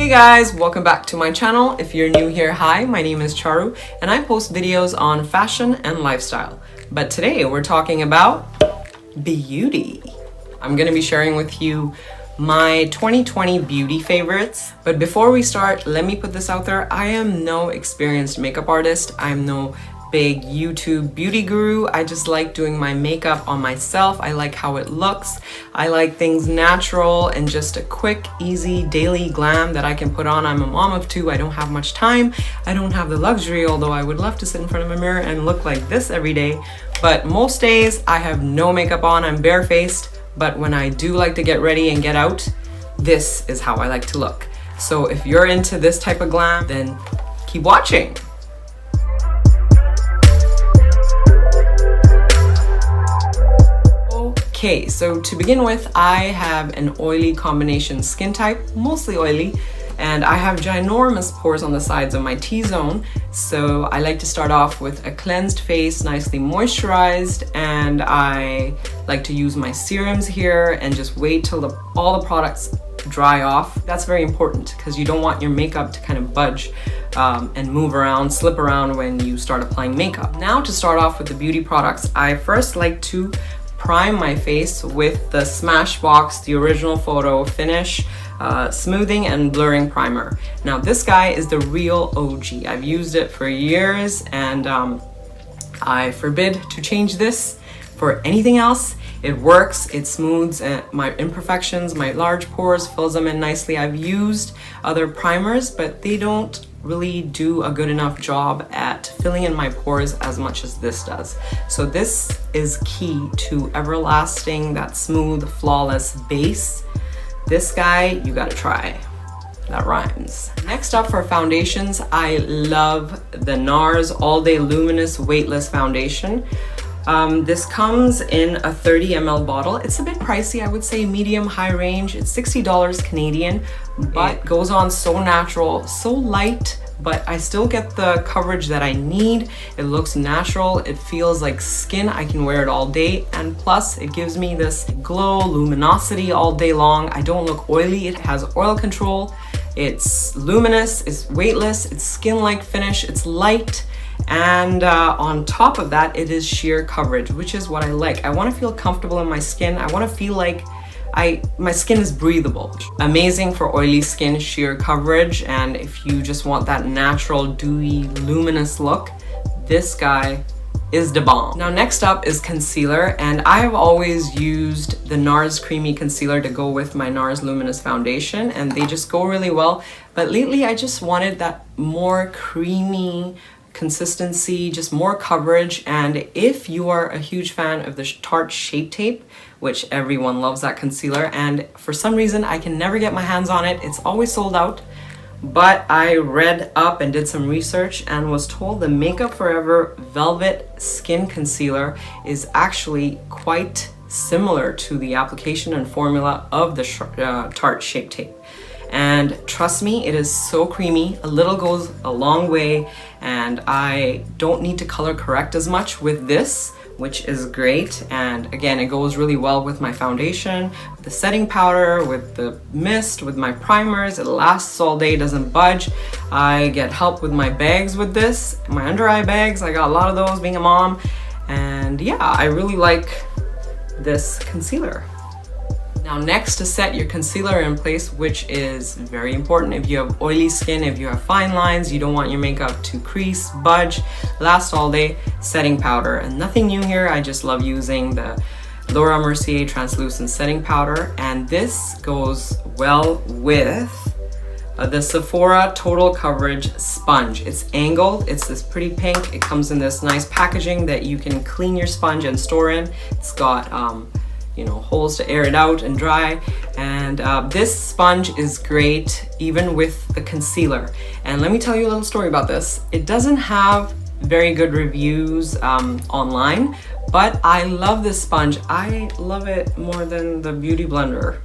Hey guys, welcome back to my channel. If you're new here, hi, my name is Charu and I post videos on fashion and lifestyle. But today we're talking about beauty. I'm gonna be sharing with you my 2020 beauty favorites. But before we start, let me put this out there. I am no experienced makeup artist. I'm no big YouTube beauty guru. I just like doing my makeup on myself. I like how it looks. I like things natural and just a quick, easy daily glam that I can put on. I'm a mom of two. I don't have much time. I don't have the luxury, although I would love to sit in front of a mirror and look like this every day. But most days I have no makeup on. I'm barefaced. But when I do like to get ready and get out, this is how I like to look. So if you're into this type of glam, then keep watching. Okay, so to begin with, I have an oily combination skin type, mostly oily, and I have ginormous pores on the sides of my T-zone. So I like to start off with a cleansed face, nicely moisturized, and I like to use my serums here and just wait till all the products dry off. That's very important because you don't want your makeup to kind of budge and move around, slip around when you start applying makeup. Now to start off with the beauty products, I first like to prime my face with the Smashbox, the original photo finish smoothing and blurring primer. Now this guy is the real OG. I've used it for years and I forbid to change this for anything else. It works, it smooths my imperfections, my large pores, fills them in nicely. I've used other primers, but they don't really do a good enough job at filling in my pores as much as this does. So this is key to everlasting, that smooth, flawless base. This guy, you gotta try. That rhymes. Next up for foundations, I love the NARS All Day Luminous Weightless Foundation. This comes in a 30 ml bottle. It's a bit pricey, I would say medium high range. It's $60 Canadian, but it goes on so natural, so light, but I still get the coverage that I need. It looks natural, it feels like skin. I can wear it all day, and plus it gives me this glow, luminosity all day long. I don't look oily. It has oil control, it's luminous, it's weightless, it's skin-like finish, it's light. And on top of that, it is sheer coverage, which is what I like. I want to feel comfortable in my skin. I want to feel like my skin is breathable. Amazing for oily skin, sheer coverage. And if you just want that natural, dewy, luminous look, this guy is the bomb. Now next up is concealer, and I have always used the NARS Creamy Concealer to go with my NARS Luminous Foundation, and they just go really well. But lately I just wanted that more creamy consistency, just more coverage. And if you are a huge fan of the Tarte Shape Tape, which everyone loves that concealer, and for some reason I can never get my hands on it, it's always sold out, but I read up and did some research and was told the Makeup Forever Velvet Skin Concealer is actually quite similar to the application and formula of the Tarte Shape Tape. And trust me, it is so creamy. A little goes a long way, and I don't need to color correct as much with this, which is great. And again, it goes really well with my foundation, the setting powder, with the mist, with my primers. It lasts all day, doesn't budge. I get help with my bags with this, my under eye bags. I got a lot of those being a mom. And yeah, I really like this concealer. Now next, to set your concealer in place, which is very important if you have oily skin, if you have fine lines, you don't want your makeup to crease, budge, last all day, setting powder. And nothing new here, I just love using the Laura Mercier Translucent Setting Powder, and this goes well with the Sephora Total Coverage Sponge. It's angled, it's this pretty pink, it comes in this nice packaging that you can clean your sponge and store in. It's got you know, holes to air it out and dry. And this sponge is great even with the concealer. And let me tell you a little story about this. It doesn't have very good reviews online, but I love this sponge. I love it more than the Beauty Blender.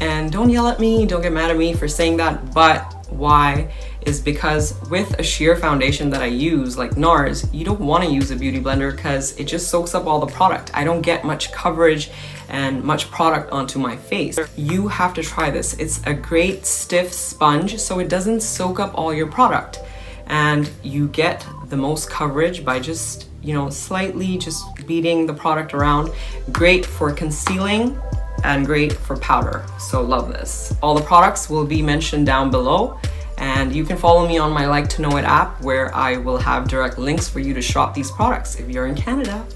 And don't yell at me, don't get mad at me for saying that, but Why? Is because with a sheer foundation that I use, like NARS, you don't want to use a beauty blender because it just soaks up all the product. I don't get much coverage and much product onto my face. You have to try this. It's a great stiff sponge, so it doesn't soak up all your product. And you get the most coverage by just, you know, slightly just beating the product around. Great for concealing and great for powder. So love this. All the products will be mentioned down below, and you can follow me on my Like to Know It app, where I will have direct links for you to shop these products if you're in Canada.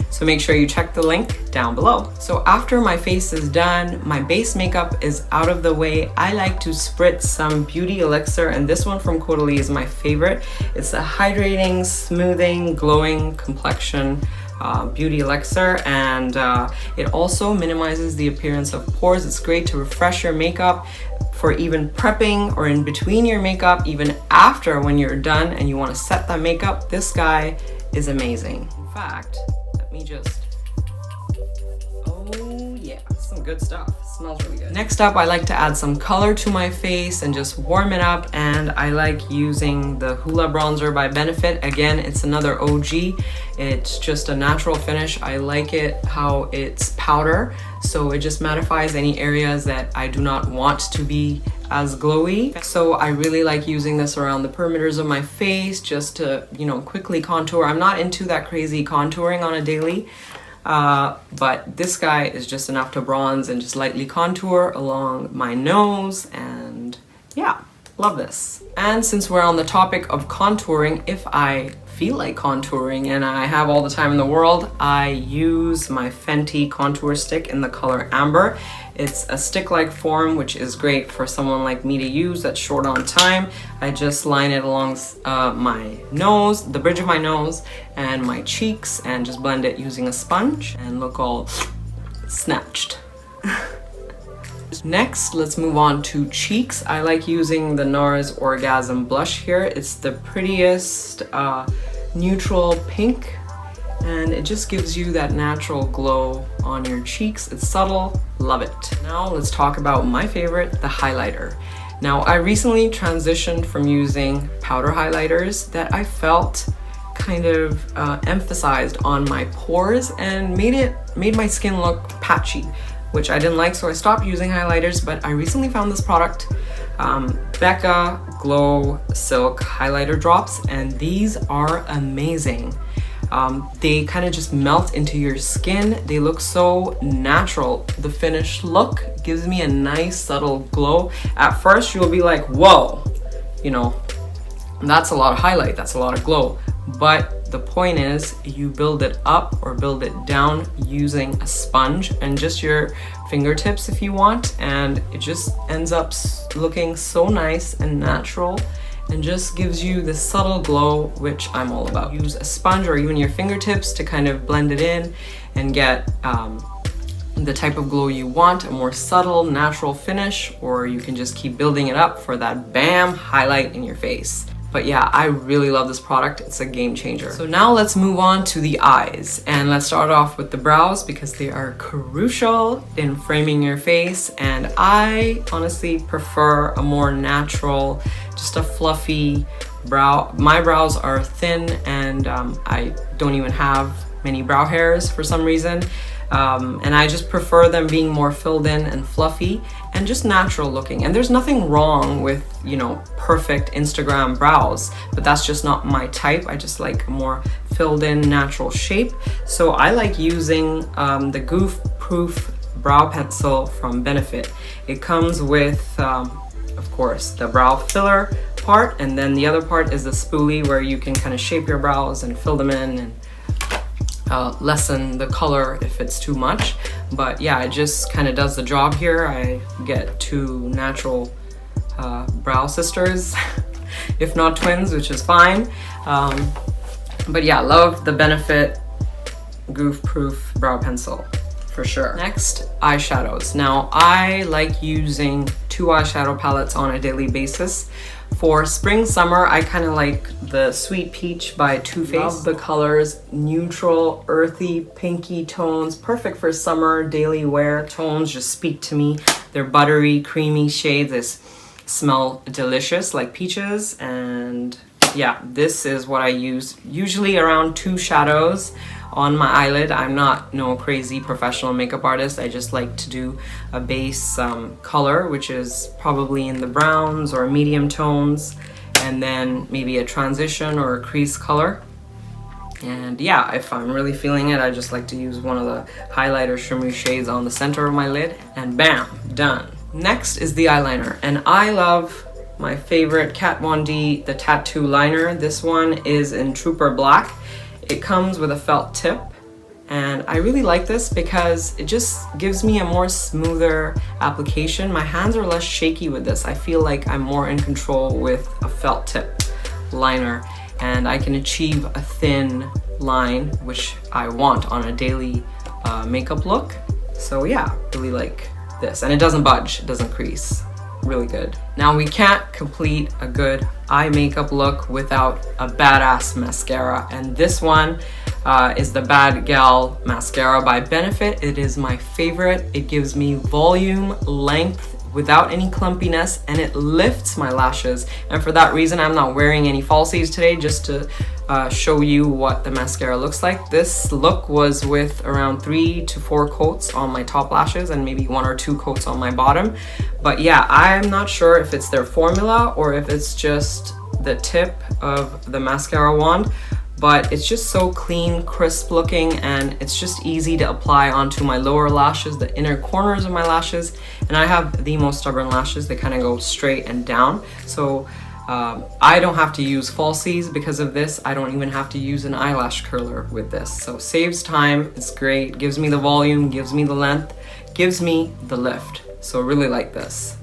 So make sure you check the link down below. So after my face is done, my base makeup is out of the way, I like to spritz some beauty elixir, and this one from Caudalie is my favorite. It's a hydrating, smoothing, glowing complexion beauty elixir, and it also minimizes the appearance of pores. It's great to refresh your makeup for even prepping or in between your makeup, even after when you're done and you want to set that makeup. This guy is amazing. In fact, let me just, oh yeah, some good stuff. Smells really good. Next up, I like to add some color to my face and just warm it up, and I like using the Hoola bronzer by Benefit. Again, it's another OG. It's just a natural finish. I like it how it's powder, so it just mattifies any areas that I do not want to be as glowy. So I really like using this around the perimeters of my face just to, you know, quickly contour. I'm not into that crazy contouring on a daily, but this guy is just enough to bronze and just lightly contour along my nose, and yeah, love this. And since we're on the topic of contouring, if I feel like contouring and I have all the time in the world, I use my Fenty contour stick in the color Amber. It's a stick-like form, which is great for someone like me to use that's short on time. I just line it along my nose, the bridge of my nose, and my cheeks, and just blend it using a sponge and look all snatched. Next, let's move on to cheeks. I like using the NARS Orgasm blush here. It's the prettiest neutral pink, and it just gives you that natural glow on your cheeks. It's subtle, love it. Now let's talk about my favorite, the highlighter. Now I recently transitioned from using powder highlighters that I felt kind of emphasized on my pores and made my skin look patchy, which I didn't like, so I stopped using highlighters. But I recently found this product, Becca Glow Silk Highlighter Drops, and these are amazing. They kind of just melt into your skin. They look so natural. The finished look gives me a nice subtle glow. At first you'll be like, whoa, you know, that's a lot of highlight, that's a lot of glow. But the point is, you build it up or build it down using a sponge and just your fingertips if you want, and it just ends up looking so nice and natural and just gives you this subtle glow, which I'm all about. Use a sponge or even your fingertips to kind of blend it in and get the type of glow you want, a more subtle, natural finish, or you can just keep building it up for that bam highlight in your face. But yeah, I really love this product. It's a game changer. So now let's move on to the eyes, and let's start off with the brows because they are crucial in framing your face. And I honestly prefer a more natural, just a fluffy brow. My brows are thin, and I don't even have many brow hairs for some reason. And I just prefer them being more filled in and fluffy and just natural looking. And there's nothing wrong with, you know, perfect Instagram brows, but that's just not my type. I just like a more filled in natural shape. So I like using the Goof Proof brow pencil from Benefit. It comes with, of course, the brow filler part, and then the other part is the spoolie where you can kind of shape your brows and fill them in and lessen the color if it's too much. But yeah, it just kind of does the job here. I get two natural brow sisters, if not twins, which is fine. But yeah, love the Benefit Goof Proof brow pencil for sure. Next, eyeshadows. Now I like using two eyeshadow palettes on a daily basis. For spring, summer, I kind of like the Sweet Peach by Too Faced. Love the colors, neutral, earthy, pinky tones, perfect for summer daily wear. Tones just speak to me. They're buttery, creamy shades. There's smell delicious like peaches. And yeah, this is what I use usually around 2 shadows on my eyelid. I'm not no crazy professional makeup artist. I just like to do a base color, which is probably in the browns or medium tones, and then maybe a transition or a crease color. And yeah, if I'm really feeling it, I just like to use one of the highlighter shimmery shades on the center of my lid, and bam, done. Next is the eyeliner, and I love my favorite Kat Von D, the Tattoo Liner. This one is in Trooper Black. It comes with a felt tip, and I really like this because it just gives me a more smoother application. My hands are less shaky with this. I feel like I'm more in control with a felt tip liner, and I can achieve a thin line, which I want on a daily makeup look. So yeah, really like this. And it doesn't budge, it doesn't crease. Really good. Now, we can't complete a good eye makeup look without a badass mascara, and this one is the Bad Gal Mascara by Benefit. It is my favorite. It gives me volume, length without any clumpiness, and it lifts my lashes. And for that reason, I'm not wearing any falsies today, just to show you what the mascara looks like. This look was with around 3 to 4 coats on my top lashes and maybe 1 or 2 coats on my bottom. But yeah, I'm not sure if it's their formula or if it's just the tip of the mascara wand, but it's just so clean, crisp looking, and it's just easy to apply onto my lower lashes, the inner corners of my lashes. And I have the most stubborn lashes. They kind of go straight and down. So I don't have to use falsies because of this. I don't even have to use an eyelash curler with this. So saves time, it's great, gives me the volume, gives me the length, gives me the lift. So really like this.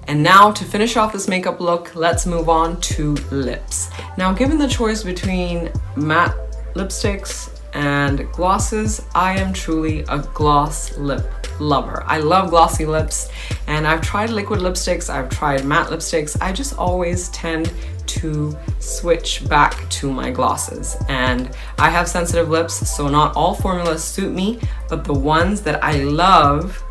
And now to finish off this makeup look, let's move on to lips. Now, given the choice between matte lipsticks and glosses, I am truly a gloss lip lover. I love glossy lips, and I've tried liquid lipsticks, I've tried matte lipsticks. I just always tend to switch back to my glosses, and I have sensitive lips, so not all formulas suit me, but the ones that I love,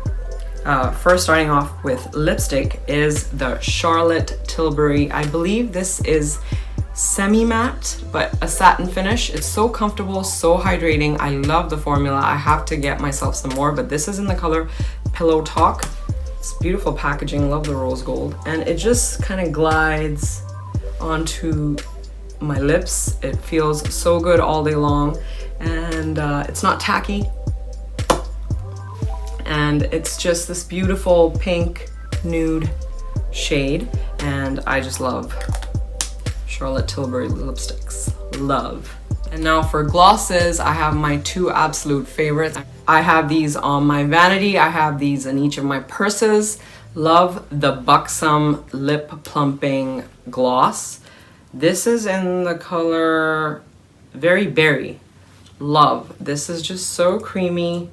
first starting off with lipstick, is the Charlotte Tilbury. I believe this is semi-matte, but a satin finish. It's so comfortable, so hydrating. I love the formula. I have to get myself some more, but this is in the color Pillow Talk. It's beautiful packaging, love the rose gold, and it just kind of glides onto my lips. It feels so good all day long, and it's not tacky. And it's just this beautiful pink nude shade, and I just love Charlotte Tilbury lipsticks. Love. And now for glosses, I have my 2 absolute favorites. I have these on my vanity, I have these in each of my purses. Love the Buxom Lip Plumping Gloss. This is in the color Very Berry. Love. This is just so creamy,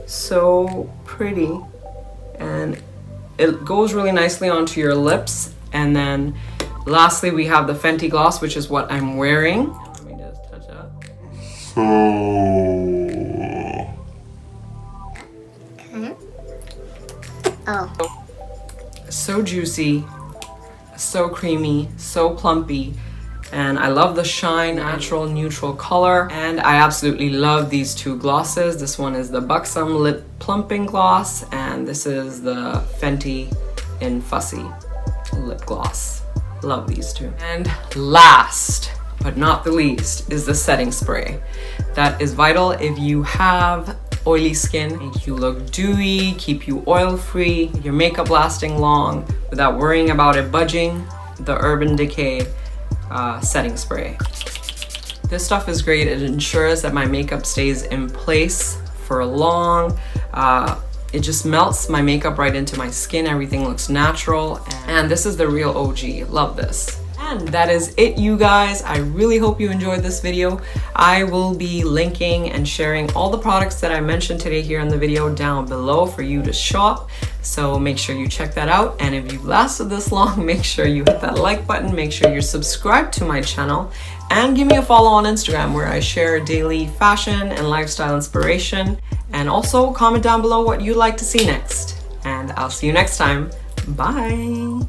so pretty, and it goes really nicely onto your lips. And then lastly, we have the Fenty Gloss, which is what I'm wearing. Let me just touch up. Okay. Oh. So juicy, so creamy, so plumpy. And I love the shine, natural, neutral color. And I absolutely love these 2 glosses. This one is the Buxom Lip Plumping Gloss, and this is the Fenty in Fussy Lip Gloss. Love these 2. And last but not the least is the setting spray. That is vital if you have oily skin, make you look dewy, keep you oil-free, your makeup lasting long without worrying about it budging. The Urban Decay setting spray. This stuff is great. It ensures that my makeup stays in place for long. It just melts my makeup right into my skin. Everything looks natural, and this is the real OG. Love this. And that is it, you guys. I really hope you enjoyed this video. I will be linking and sharing all the products that I mentioned today here in the video down below for you to shop. So make sure you check that out. And if you've lasted this long, make sure you hit that like button. Make sure you're subscribed to my channel, and give me a follow on Instagram, where I share daily fashion and lifestyle inspiration. And also comment down below what you'd like to see next. And I'll see you next time. Bye.